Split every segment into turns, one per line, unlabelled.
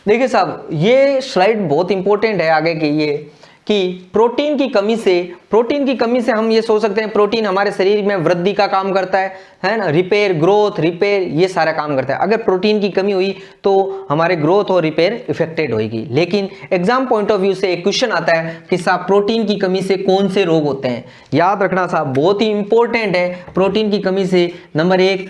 देखिए साहब, ये स्लाइड बहुत इंपॉर्टेंट है आगे की, ये कि प्रोटीन की कमी से हम ये सोच सकते हैं प्रोटीन हमारे शरीर में वृद्धि का काम करता है ना, रिपेयर, ग्रोथ, रिपेयर, ये सारा काम करता है। अगर प्रोटीन की कमी हुई तो हमारे ग्रोथ और रिपेयर इफेक्टेड होगी। लेकिन एग्जाम पॉइंट ऑफ व्यू से एक क्वेश्चन आता है कि साहब प्रोटीन की कमी से कौन से रोग होते हैं। याद रखना साहब, बहुत ही इंपॉर्टेंट है, प्रोटीन की कमी से नंबर 1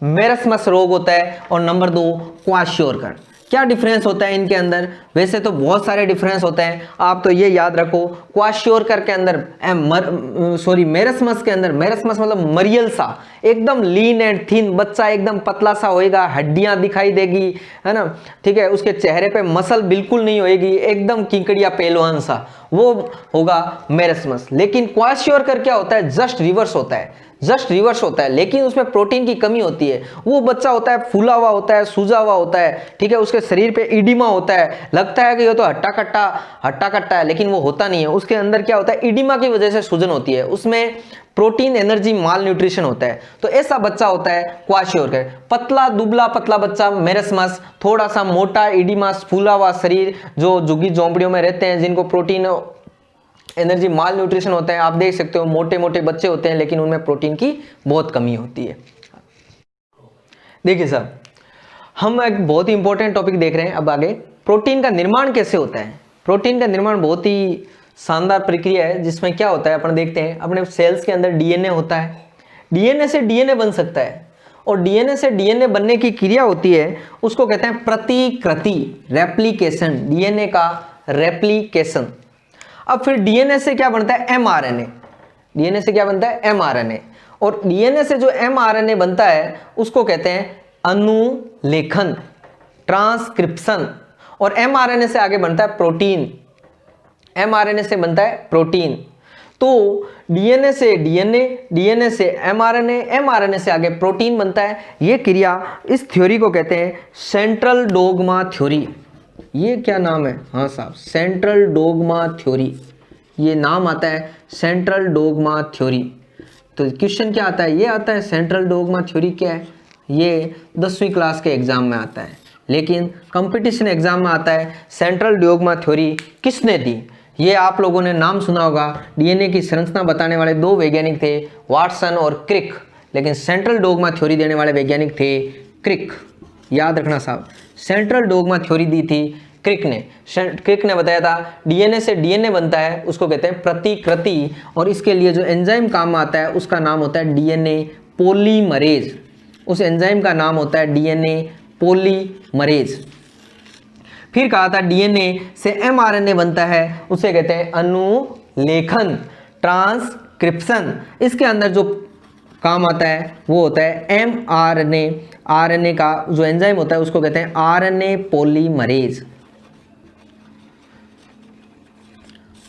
मेरस्मस रोग होता है, और नंबर 2 क्वाशियोरकर। क्या डिफरेंस होता है इनके अंदर? वैसे तो बहुत सारे डिफरेंस होते हैं, आप तो ये याद रखो, क्वाशियोरकर के अंदर मेरस्मस के अंदर, मेरस्मस मतलब मरियल सा, एकदम लीन एंड थिन, बच्चा एकदम पतला सा होएगा, हड्डियां दिखाई देगी, है ना, ठीक है, उसके चेहरे पे मसल बिल्कुल नहीं होएगी, एकदम किंकड़िया पहलवान सा, वो होगा मेरस्मस। लेकिन क्वाशियोरकर क्या होता है? जस्ट रिवर्स होता है, लेकिन उसमें प्रोटीन की कमी होती है। वो बच्चा होता है फूला हुआ होता है, सूजा हुआ होता है, ठीक है, उसके शरीर पे इडिमा होता है, लगता है कि ये तो हट्टा कट्टा है, लेकिन वो होता नहीं है। उसके अंदर क्या होता है? इडिमा की वजह से सूजन होती है, उसमें प्रोटीन एनर्जी माल न्यूट्रिशन होता है। तो ऐसा बच्चा होता है क्वाशियोरकर। पतला दुबला पतला बच्चा मेरस्मस, थोड़ा सा मोटा इडिमा, फूला हुआ शरीर, जो झुग्गी झोंपड़ियों में रहते हैं, जिनको प्रोटीन एनर्जी माल न्यूट्रिशन होता है, आप देख सकते हो मोटे मोटे बच्चे होते हैं, लेकिन उनमें प्रोटीन की बहुत कमी होती है। देखिए साहब, हम एक बहुत ही इंपॉर्टेंट टॉपिक देख रहे हैं अब आगे, प्रोटीन का निर्माण कैसे होता है। प्रोटीन का निर्माण बहुत ही शानदार प्रक्रिया है, जिसमें क्या होता है अपन देखते हैं, अपने सेल्स के अंदर डीएनए होता है, डीएनए से डीएनए बन सकता है, और डीएनए से डीएनए बनने की क्रिया होती है, उसको कहते हैं प्रतिकृति, रेप्लिकेशन, डीएनए का रेप्लिकेशन। अब फिर डीएनए से क्या बनता है? एमआरएनए। डीएनए से क्या बनता है? एमआरएनए। और डीएनए से जो एमआरएनए बनता है उसको कहते हैं अनुलेखन, ट्रांसक्रिप्शन। और एमआरएनए से आगे बनता है प्रोटीन, एमआरएनए से बनता है प्रोटीन। तो डीएनए से डीएनए, डीएनए से एमआरएनए, एमआरएनए से आगे प्रोटीन बनता है। ये क्रिया, इस थ्योरी को कहते हैं सेंट्रल डोग्मा थ्योरी। ये क्या नाम है? हाँ साहब, सेंट्रल डोग्मा थ्योरी, ये नाम आता है सेंट्रल डोग्मा थ्योरी। तो क्वेश्चन क्या आता है? ये आता है सेंट्रल डोग्मा थ्योरी क्या है, ये 10वीं क्लास के एग्जाम में आता है, लेकिन कंपटीशन एग्जाम में आता है सेंट्रल डोग्मा थ्योरी किसने दी। ये आप लोगों ने नाम सुना होगा, डीएनए की संरचना बताने वाले 2 वैज्ञानिक थे, वाटसन और क्रिक, लेकिन सेंट्रल डोग्मा थ्योरी देने वाले वैज्ञानिक थे क्रिक। याद रखना साहब, सेंट्रल डोग्मा थ्योरी दी थी क्रिक ने। क्रिक ने बताया था डीएनए से डीएनए बनता है, उसको कहते हैं प्रतिकृति, और इसके लिए जो एंजाइम काम में आता है उसका नाम होता है डीएनए पॉलीमरेज। उस एंजाइम का नाम होता है डीएनए पॉलीमरेज। फिर कहा था डीएनए से एमआरएनए बनता है, उसे कहते हैं अनुलेखन, ट्रांसक्रिप्शन। इसके अंदर जो काम आता है वो होता है एमआरएनए, आरएनए का जो एंजाइम होता है उसको कहते हैं आरएनए पॉलीमरेज।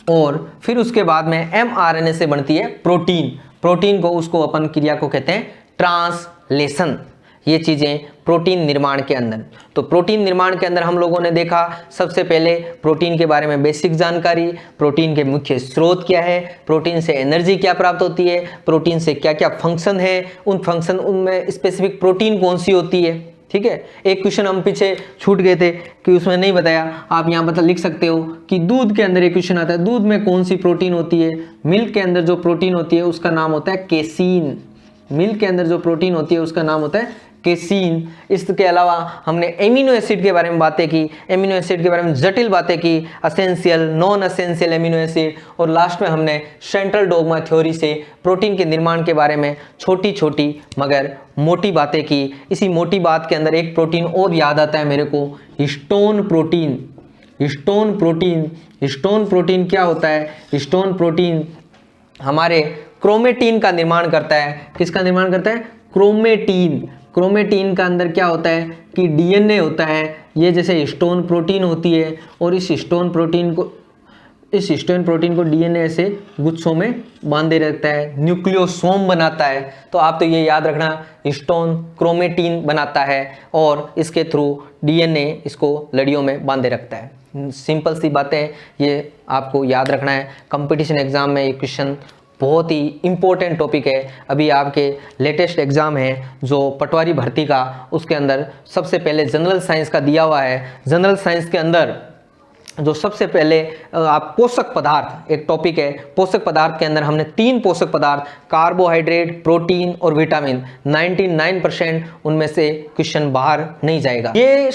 और फिर उसके बाद में एमआरएनए से बनती है प्रोटीन, प्रोटीन को, उसको अपन क्रिया को कहते हैं ट्रांसलेशन। ये चीजें प्रोटीन निर्माण के अंदर। तो प्रोटीन निर्माण के अंदर हम लोगों ने देखा सबसे पहले प्रोटीन के बारे में बेसिक जानकारी, प्रोटीन के मुख्य स्रोत क्या है, प्रोटीन से एनर्जी क्या प्राप्त होती है, प्रोटीन से क्या क्या फंक्शन है, उनमें स्पेसिफिक प्रोटीन कौन सी होती है। ठीक है, एक क्वेश्चन हम पीछे छूट गए थे कि उसमें नहीं बताया, आप यहाँ मतलब लिख सकते हो कि दूध के अंदर एक क्वेश्चन आता है, दूध में कौन सी प्रोटीन होती है। मिल्क के अंदर जो प्रोटीन होती है उसका नाम होता है केसीन। मिल्क के अंदर जो प्रोटीन होती है उसका नाम होता है केसीन। इसके अलावा हमने एमिनो एसिड के बारे में बातें की, एमिनो एसिड के बारे में जटिल बातें की, essential, non essential amino acid, और लास्ट में हमने सेंट्रल डोग्मा थ्योरी से प्रोटीन के निर्माण के बारे में छोटी छोटी मगर मोटी बातें की। इसी मोटी बात के अंदर एक प्रोटीन और याद आता है मेरे को, histone protein. Histone protein, histone protein क्या होता है? हिस्टोन प्रोटीन हमारे क्रोमेटीन का निर्माण करता है। किसका निर्माण करता है? क्रोमेटीन। क्रोमेटीन का अंदर क्या होता है कि डीएनए होता है, ये जैसे हिस्टोन प्रोटीन होती है, और इस हिस्टोन प्रोटीन को डीएनए से गुच्छों में बांधे रखता है, न्यूक्लियोसोम बनाता है। तो आप तो ये याद रखना, हिस्टोन क्रोमेटीन बनाता है और इसके थ्रू डीएनए इसको लड़ियों में बांधे रखता है। सिंपल सी बातें, ये आपको याद रखना है। कंपटीशन एग्जाम में ये क्वेश्चन बहुत ही इम्पोर्टेंट टॉपिक है। अभी आपके लेटेस्ट एग्जाम है जो पटवारी भर्ती का, उसके अंदर सबसे पहले जनरल साइंस का दिया हुआ है। जनरल साइंस के अंदर जो सबसे पहले आप पोषक पदार्थ एक टॉपिक है, पोषक पदार्थ के अंदर हमने 3 पोषक पदार्थ कार्बोहाइड्रेट, प्रोटीन और विटामिन, 99% उनमें से क्वेश्चन बाहर नहीं जाएगा। ये